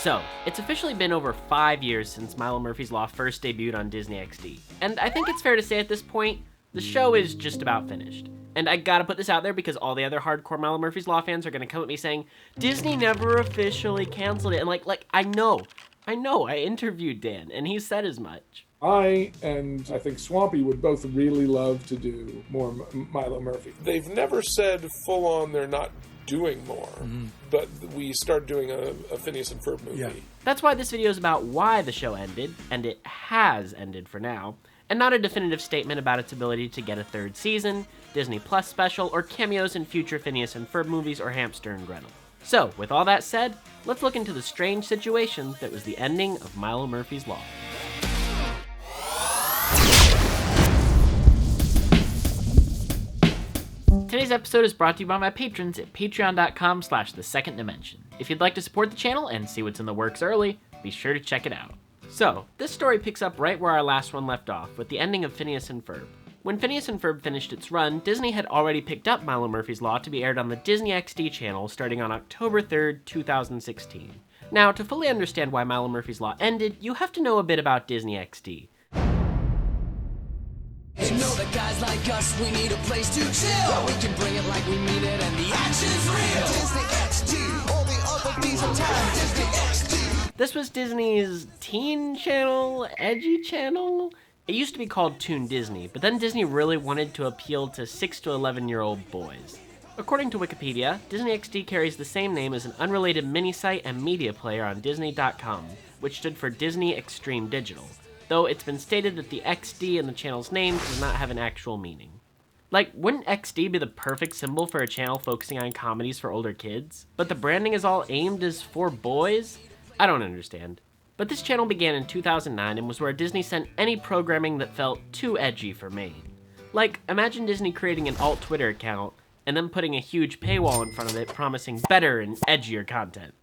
So, it's officially been over 5 years since Milo Murphy's Law first debuted on Disney XD. And I think it's fair to say at this point, the show is just about finished. And I gotta put this out there because all the other hardcore Milo Murphy's Law fans are gonna come at me saying, Disney never officially canceled it. And I know, I interviewed Dan, and he said as much. I and I think Swampy would both really love to do more Milo Murphy. They've never said full on they're not doing more, but we started doing a Phineas and Ferb movie. Yeah. That's why this video is about why the show ended, and it has ended for now, and not a definitive statement about its ability to get a third season, Disney Plus special, or cameos in future Phineas and Ferb movies or Hamster and Gretel. So, with all that said, let's look into the strange situation that was the ending of Milo Murphy's Law. Today's episode is brought to you by my patrons at patreon.com/theseconddimension. If you'd like to support the channel and see what's in the works early, be sure to check it out. So, this story picks up right where our last one left off, with the ending of Phineas and Ferb. When Phineas and Ferb finished its run, Disney had already picked up Milo Murphy's Law to be aired on the Disney XD channel starting on October 3rd, 2016. Now, to fully understand why Milo Murphy's Law ended, you have to know a bit about Disney XD. You know that guys like us, we need a place to chill. We can bring it like we mean it and the action's real. Disney XD, all the other diesel time. Disney XD. This was Disney's teen channel, edgy channel. It used to be called Toon Disney, but then Disney really wanted to appeal to 6 to 11-year-old boys. According to Wikipedia, Disney XD carries the same name as an unrelated mini-site and media player on Disney.com, which stood for Disney Extreme Digital, though it's been stated that the XD in the channel's name does not have an actual meaning. Like, wouldn't XD be the perfect symbol for a channel focusing on comedies for older kids? But the branding is all aimed as for boys? I don't understand. But this channel began in 2009 and was where Disney sent any programming that felt too edgy for me. Like, imagine Disney creating an alt Twitter account and then putting a huge paywall in front of it promising better and edgier content.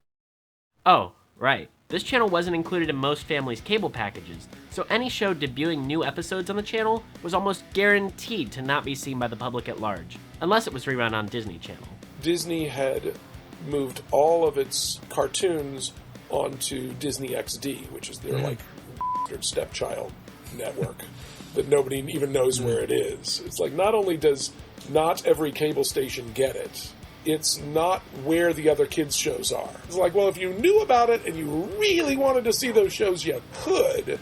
Oh, right. This channel wasn't included in most families' cable packages, so any show debuting new episodes on the channel was almost guaranteed to not be seen by the public at large, unless it was rerun on Disney Channel. Disney had moved all of its cartoons onto Disney XD, which is their stepchild network that nobody even knows where it is. It's like, not only does not every cable station get it, it's not where the other kids' shows are. It's like, well, if you knew about it and you really wanted to see those shows, you could.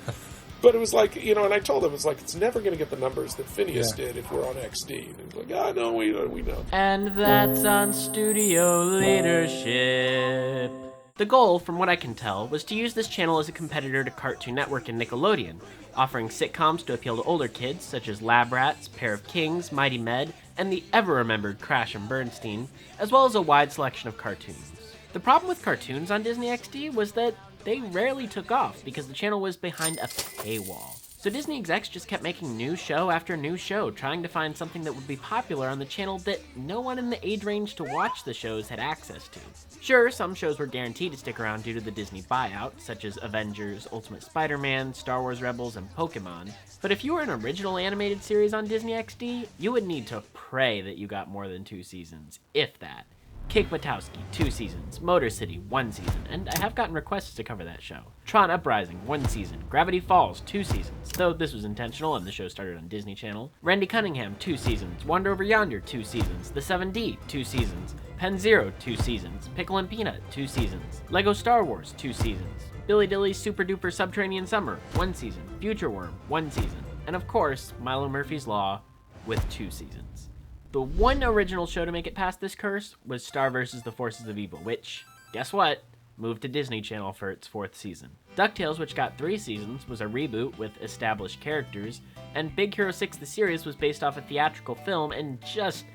But it was like, and I told them, it's like, it's never going to get the numbers that Phineas did if we're on XD. And it's like, no, we know. And that's on studio leadership. The goal, from what I can tell, was to use this channel as a competitor to Cartoon Network and Nickelodeon, offering sitcoms to appeal to older kids, such as Lab Rats, Pair of Kings, Mighty Med, and the ever-remembered Crash and Bernstein, as well as a wide selection of cartoons. The problem with cartoons on Disney XD was that they rarely took off because the channel was behind a paywall. So Disney execs just kept making new show after new show, trying to find something that would be popular on the channel that no one in the age range to watch the shows had access to. Sure, some shows were guaranteed to stick around due to the Disney buyout, such as Avengers, Ultimate Spider-Man, Star Wars Rebels, and Pokemon, but if you were an original animated series on Disney XD, you would need to pray that you got more than 2 seasons, if that. Cake Watowski, 2 seasons. Motor City, 1 season, and I have gotten requests to cover that show. Tron Uprising, 1 season. Gravity Falls, 2 seasons, though this was intentional and the show started on Disney Channel. Randy Cunningham, 2 seasons. Wander Over Yonder, 2 seasons. The 7D, 2 seasons. Pen Zero, 2 seasons. Pickle and Peanut, 2 seasons. Lego Star Wars, 2 seasons. Billy Dilly's Super Duper Subterranean Summer, 1 season. Future Worm, 1 season. And of course, Milo Murphy's Law, with 2 seasons. The one original show to make it past this curse was Star vs. the Forces of Evil, which, guess what, moved to Disney Channel for its 4th season. DuckTales, which got 3 seasons, was a reboot with established characters, and Big Hero 6 the series was based off a theatrical film and just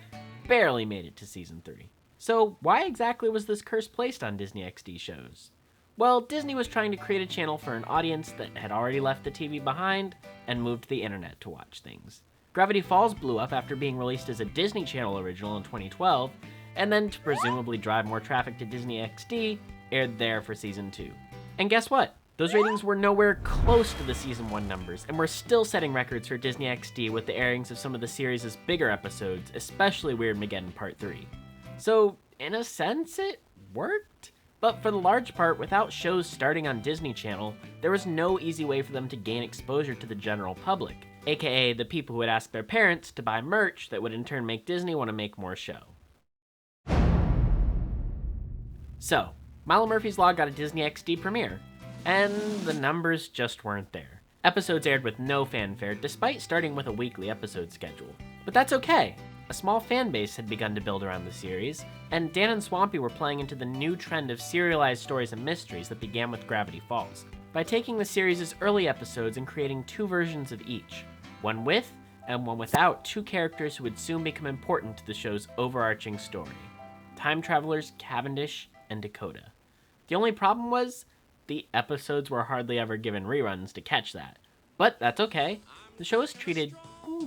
barely made it to season 3. So why exactly was this curse placed on Disney XD shows? Well, Disney was trying to create a channel for an audience that had already left the TV behind and moved to the internet to watch things. Gravity Falls blew up after being released as a Disney Channel original in 2012, and then to presumably drive more traffic to Disney XD, aired there for season 2. And guess what? Those ratings were nowhere close to the season 1 numbers, and we're still setting records for Disney XD with the airings of some of the series' bigger episodes, especially Weirdmageddon Part 3. So, in a sense, it worked? But for the large part, without shows starting on Disney Channel, there was no easy way for them to gain exposure to the general public, aka the people who would ask their parents to buy merch that would in turn make Disney want to make more show. So, Milo Murphy's Law got a Disney XD premiere, and the numbers just weren't there. Episodes aired with no fanfare, despite starting with a weekly episode schedule. But that's okay. A small fan base had begun to build around the series, and Dan and Swampy were playing into the new trend of serialized stories and mysteries that began with Gravity Falls, by taking the series' early episodes and creating two versions of each, one with and one without two characters who would soon become important to the show's overarching story: time travelers Cavendish and Dakota. The only problem was, the episodes were hardly ever given reruns to catch that. But that's okay. The show was treated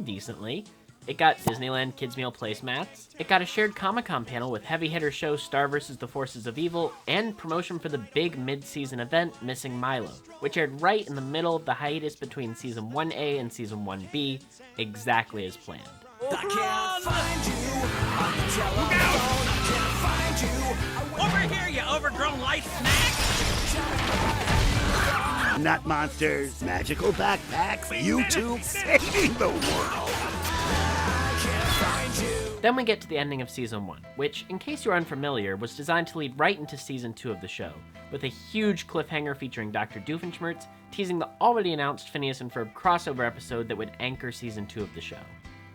decently. It got Disneyland Kids Meal placemats. It got a shared Comic-Con panel with heavy hitter show Star vs. the Forces of Evil, and promotion for the big mid-season event Missing Milo, which aired right in the middle of the hiatus between Season 1A and Season 1B, exactly as planned. I can't find you on the telephone. I can't find you. Over here, you overgrown life snack! Nut monsters, magical backpacks, YouTube saving the world. Then we get to the ending of Season 1, which, in case you're unfamiliar, was designed to lead right into Season 2 of the show, with a huge cliffhanger featuring Dr. Doofenshmirtz teasing the already announced Phineas and Ferb crossover episode that would anchor Season 2 of the show.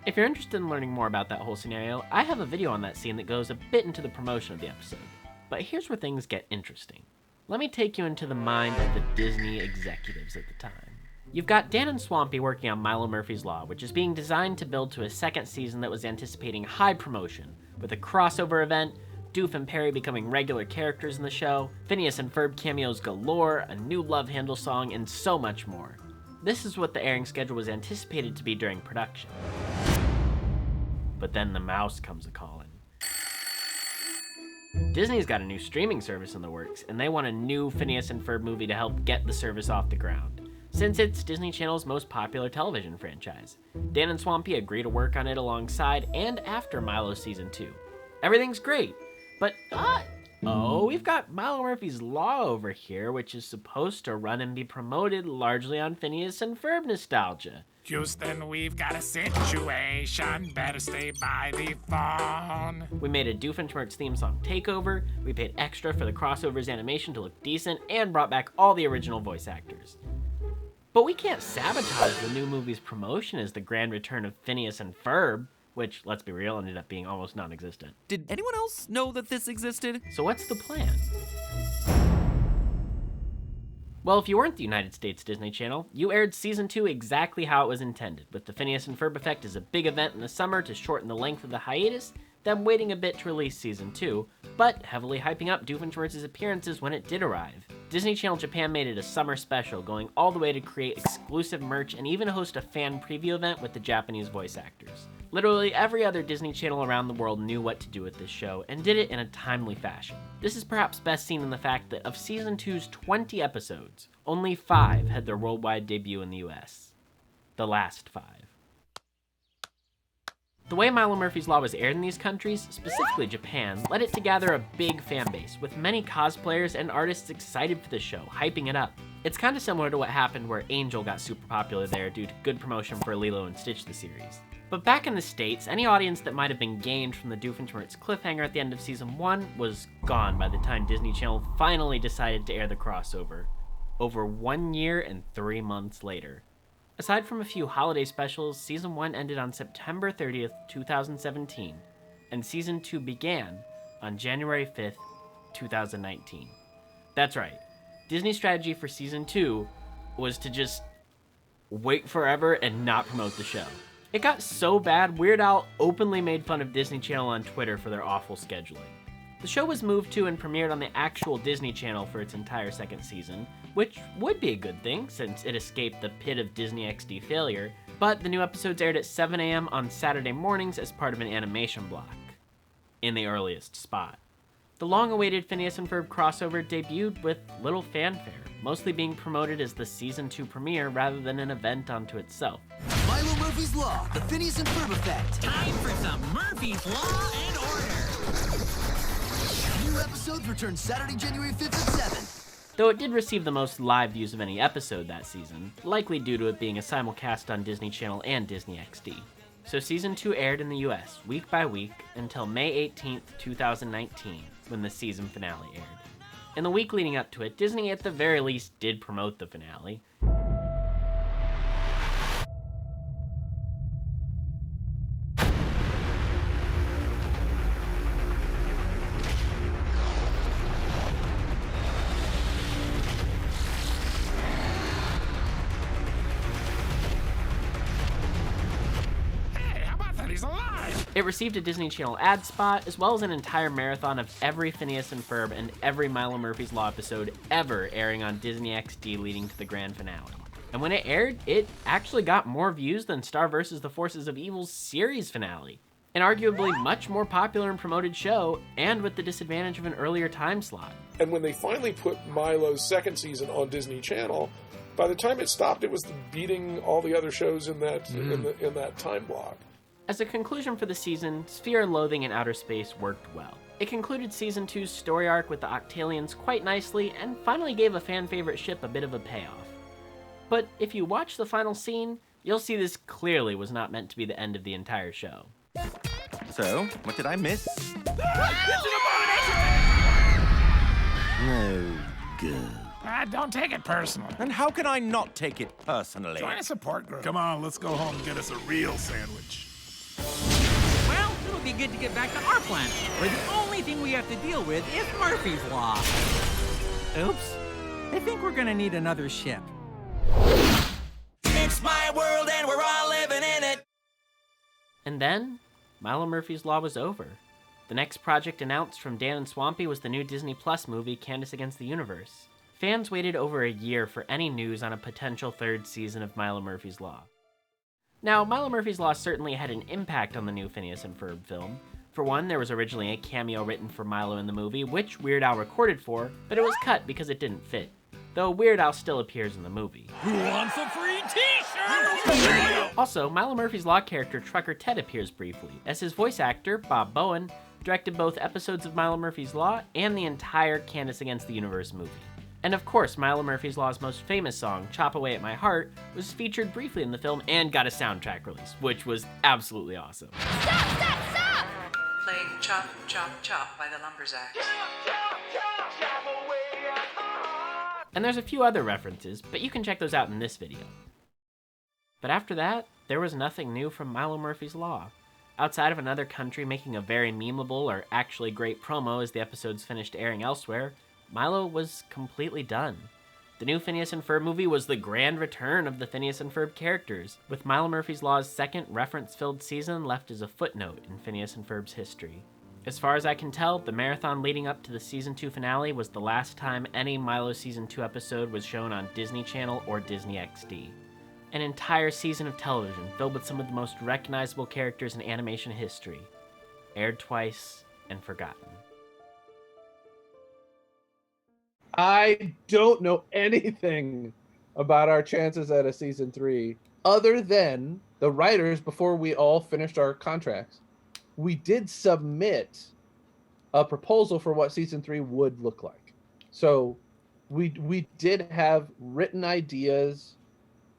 If you're interested in learning more about that whole scenario, I have a video on that scene that goes a bit into the promotion of the episode. But here's where things get interesting. Let me take you into the mind of the Disney executives at the time. You've got Dan and Swampy working on Milo Murphy's Law, which is being designed to build to a second season that was anticipating high promotion, with a crossover event, Doof and Perry becoming regular characters in the show, Phineas and Ferb cameos galore, a new Love Handle song, and so much more. This is what the airing schedule was anticipated to be during production. But then the mouse comes a-calling. Disney's got a new streaming service in the works, and they want a new Phineas and Ferb movie to help get the service off the ground, since it's Disney Channel's most popular television franchise. Dan and Swampy agree to work on it alongside and after Milo Season 2. Everything's great, but we've got Milo Murphy's Law over here, which is supposed to run and be promoted largely on Phineas and Ferb nostalgia. Houston, we've got a situation. Better stay by the phone. We made a Doofenshmirtz theme song takeover, we paid extra for the crossover's animation to look decent, and brought back all the original voice actors. But we can't sabotage the new movie's promotion as the grand return of Phineas and Ferb, which, let's be real, ended up being almost non-existent. Did anyone else know that this existed? So what's the plan? Well, if you weren't the United States Disney Channel, you aired Season 2 exactly how it was intended, with the Phineas and Ferb effect as a big event in the summer to shorten the length of the hiatus, then waiting a bit to release Season 2, but heavily hyping up Doofenshmirtz's appearances when it did arrive. Disney Channel Japan made it a summer special, going all the way to create exclusive merch and even host a fan preview event with the Japanese voice actors. Literally every other Disney Channel around the world knew what to do with this show, and did it in a timely fashion. This is perhaps best seen in the fact that of Season 2's 20 episodes, only 5 had their worldwide debut in the US. The last 5. The way Milo Murphy's Law was aired in these countries, specifically Japan, led it to gather a big fan base, with many cosplayers and artists excited for the show, hyping it up. It's kinda similar to what happened where Angel got super popular there due to good promotion for Lilo and Stitch the series. But back in the States, any audience that might have been gained from the Doofenshmirtz cliffhanger at the end of Season 1 was gone by the time Disney Channel finally decided to air the crossover, over 1 year and 3 months later. Aside from a few holiday specials, Season 1 ended on September 30th, 2017, and Season 2 began on January 5th, 2019. That's right, Disney's strategy for Season 2 was to just wait forever and not promote the show. It got so bad, Weird Al openly made fun of Disney Channel on Twitter for their awful scheduling. The show was moved to and premiered on the actual Disney Channel for its entire second season, which would be a good thing since it escaped the pit of Disney XD failure, but the new episodes aired at 7 a.m. on Saturday mornings as part of an animation block, in the earliest spot. The long-awaited Phineas and Ferb crossover debuted with little fanfare, mostly being promoted as the Season 2 premiere rather than an event unto itself. Milo Murphy's Law, the Phineas and Ferb effect. Time for some Murphy's Law and Order. New episodes episodes return Saturday, January 5th at 7. Though it did receive the most live views of any episode that season, likely due to it being a simulcast on Disney Channel and Disney XD. So season 2 aired in the US week by week until May 18th, 2019, when the season finale aired. In the week leading up to it, Disney at the very least did promote the finale. It received a Disney Channel ad spot, as well as an entire marathon of every Phineas and Ferb and every Milo Murphy's Law episode ever airing on Disney XD leading to the grand finale. And when it aired, it actually got more views than Star vs. the Forces of Evil's series finale. An arguably much more popular and promoted show, and with the disadvantage of an earlier time slot. And when they finally put Milo's second season on Disney Channel, by the time it stopped, it was beating all the other shows in that in that time block. As a conclusion for the season, Sphere and Loathing in Outer Space worked well. It concluded Season 2's story arc with the Octalians quite nicely, and finally gave a fan-favorite ship a bit of a payoff. But if you watch the final scene, you'll see this clearly was not meant to be the end of the entire show. So, what did I miss? No good. Don't take it personal. And how can I not take it personally? Join a support group. Come on, let's go home and get us a real sandwich. Well, it'll be good to get back to our planet, where the only thing we have to deal with is Murphy's Law. Oops. I think we're gonna need another ship. It's my world and we're all living in it. And then, Milo Murphy's Law was over. The next project announced from Dan and Swampy was the new Disney Plus movie, Candace Against the Universe. Fans waited over a year for any news on a potential third season of Milo Murphy's Law. Now, Milo Murphy's Law certainly had an impact on the new Phineas and Ferb film. For one, there was originally a cameo written for Milo in the movie, which Weird Al recorded for, but it was cut because it didn't fit. Though Weird Al still appears in the movie. Who wants a free t-shirt? Also, Milo Murphy's Law character Trucker Ted appears briefly, as his voice actor, Bob Bowen, directed both episodes of Milo Murphy's Law and the entire Candace Against the Universe movie. And of course, Milo Murphy's Law's most famous song, Chop Away at My Heart, was featured briefly in the film and got a soundtrack release, which was absolutely awesome. Stop, stop, stop! Playing Chop, Chop, Chop by the Lumberjacks. And there's a few other references, but you can check those out in this video. But after that, there was nothing new from Milo Murphy's Law. Outside of another country making a very memeable or actually great promo as the episodes finished airing elsewhere, Milo was completely done. The new Phineas and Ferb movie was the grand return of the Phineas and Ferb characters, with Milo Murphy's Law's second reference-filled season left as a footnote in Phineas and Ferb's history. As far as I can tell, the marathon leading up to the Season 2 finale was the last time any Milo Season 2 episode was shown on Disney Channel or Disney XD. An entire season of television filled with some of the most recognizable characters in animation history, aired twice and forgotten. I don't know anything about our chances at a Season 3, other than the writers, before we all finished our contracts, we did submit a proposal for what Season 3 would look like. So we did have written ideas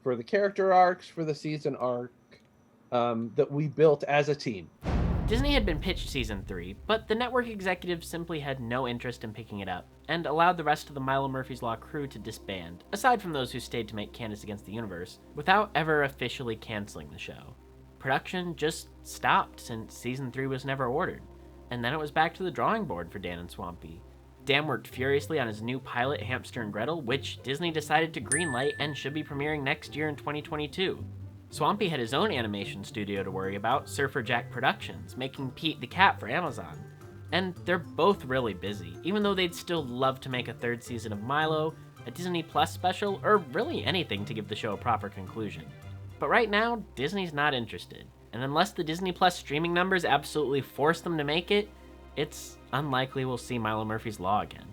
for the character arcs, for the season arc, that we built as a team. Disney had been pitched Season 3, but the network executives simply had no interest in picking it up, and allowed the rest of the Milo Murphy's Law crew to disband, aside from those who stayed to make Candace Against the Universe, without ever officially canceling the show. Production just stopped since Season 3 was never ordered, and then it was back to the drawing board for Dan and Swampy. Dan worked furiously on his new pilot, Hamster and Gretel, which Disney decided to greenlight and should be premiering next year in 2022. Swampy had his own animation studio to worry about, Surfer Jack Productions, making Pete the Cat for Amazon. And they're both really busy, even though they'd still love to make a third season of Milo, a Disney Plus special, or really anything to give the show a proper conclusion. But right now, Disney's not interested, and unless the Disney Plus streaming numbers absolutely force them to make it, it's unlikely we'll see Milo Murphy's Law again.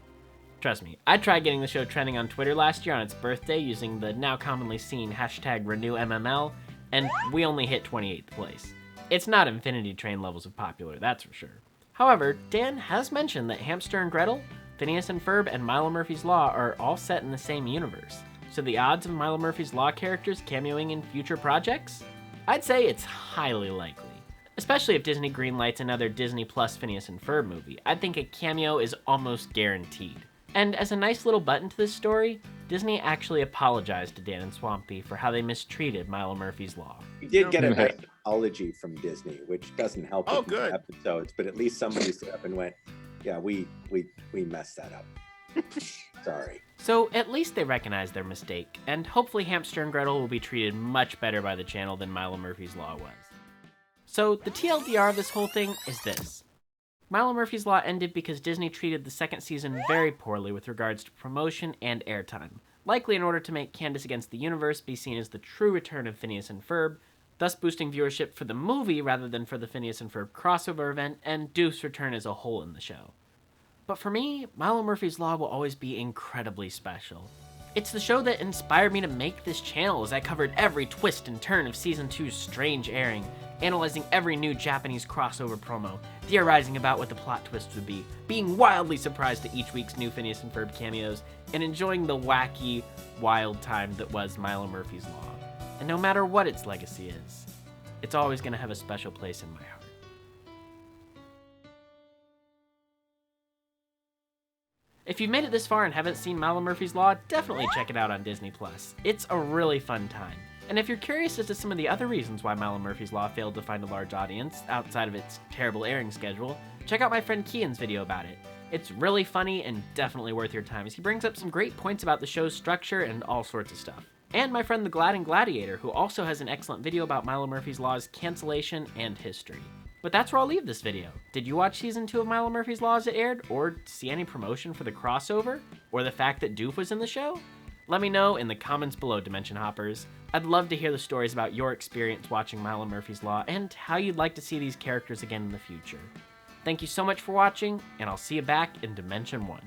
Trust me, I tried getting the show trending on Twitter last year on its birthday using the now commonly seen #RenewMML, and we only hit 28th place. It's not Infinity Train levels of popular, that's for sure. However, Dan has mentioned that Hamster and Gretel, Phineas and Ferb, and Milo Murphy's Law are all set in the same universe. So the odds of Milo Murphy's Law characters cameoing in future projects? I'd say it's highly likely. Especially if Disney greenlights another Disney Plus Phineas and Ferb movie, I think a cameo is almost guaranteed. And as a nice little button to this story, Disney actually apologized to Dan and Swampy for how they mistreated Milo Murphy's Law. We did get a nice apology from Disney, which doesn't help with good. these episodes, but at least somebody stood up and went, yeah, we messed that up. Sorry. So at least they recognize their mistake, and hopefully Hamster and Gretel will be treated much better by the channel than Milo Murphy's Law was. So the TLDR of this whole thing is this. Milo Murphy's Law ended because Disney treated the second season very poorly with regards to promotion and airtime, likely in order to make Candace Against the Universe be seen as the true return of Phineas and Ferb, thus boosting viewership for the movie rather than for the Phineas and Ferb crossover event, and Doof's return as a whole in the show. But for me, Milo Murphy's Law will always be incredibly special. It's the show that inspired me to make this channel, as I covered every twist and turn of Season 2's strange airing, analyzing every new Japanese crossover promo, theorizing about what the plot twists would be, being wildly surprised at each week's new Phineas and Ferb cameos, and enjoying the wacky, wild time that was Milo Murphy's Law. And no matter what its legacy is, it's always going to have a special place in my heart. If you've made it this far and haven't seen Milo Murphy's Law, definitely check it out on Disney+. It's a really fun time. And if you're curious as to some of the other reasons why Milo Murphy's Law failed to find a large audience outside of its terrible airing schedule, check out my friend Kian's video about it. It's really funny and definitely worth your time, as he brings up some great points about the show's structure and all sorts of stuff. And my friend the Glad and Gladiator, who also has an excellent video about Milo Murphy's Law's cancellation and history. But that's where I'll leave this video. Did you watch Season 2 of Milo Murphy's Law as it aired, or see any promotion for the crossover, or the fact that Doof was in the show? Let me know in the comments below, Dimension Hoppers. I'd love to hear the stories about your experience watching Milo Murphy's Law, and how you'd like to see these characters again in the future. Thank you so much for watching, and I'll see you back in Dimension 1.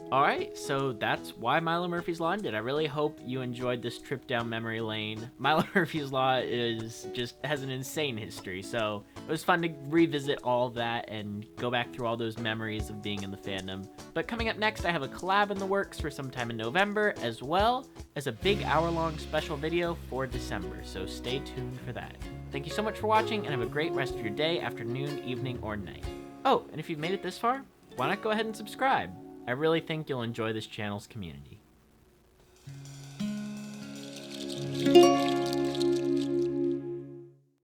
Alright, so that's why Milo Murphy's Law ended. I really hope you enjoyed this trip down memory lane. Milo Murphy's Law has an insane history, so it was fun to revisit all of that and go back through all those memories of being in the fandom. But coming up next, I have a collab in the works for sometime in November, as well as a big hour-long special video for December, so stay tuned for that. Thank you so much for watching, and have a great rest of your day, afternoon, evening, or night. Oh, and if you've made it this far, why not go ahead and subscribe? I really think you'll enjoy this channel's community.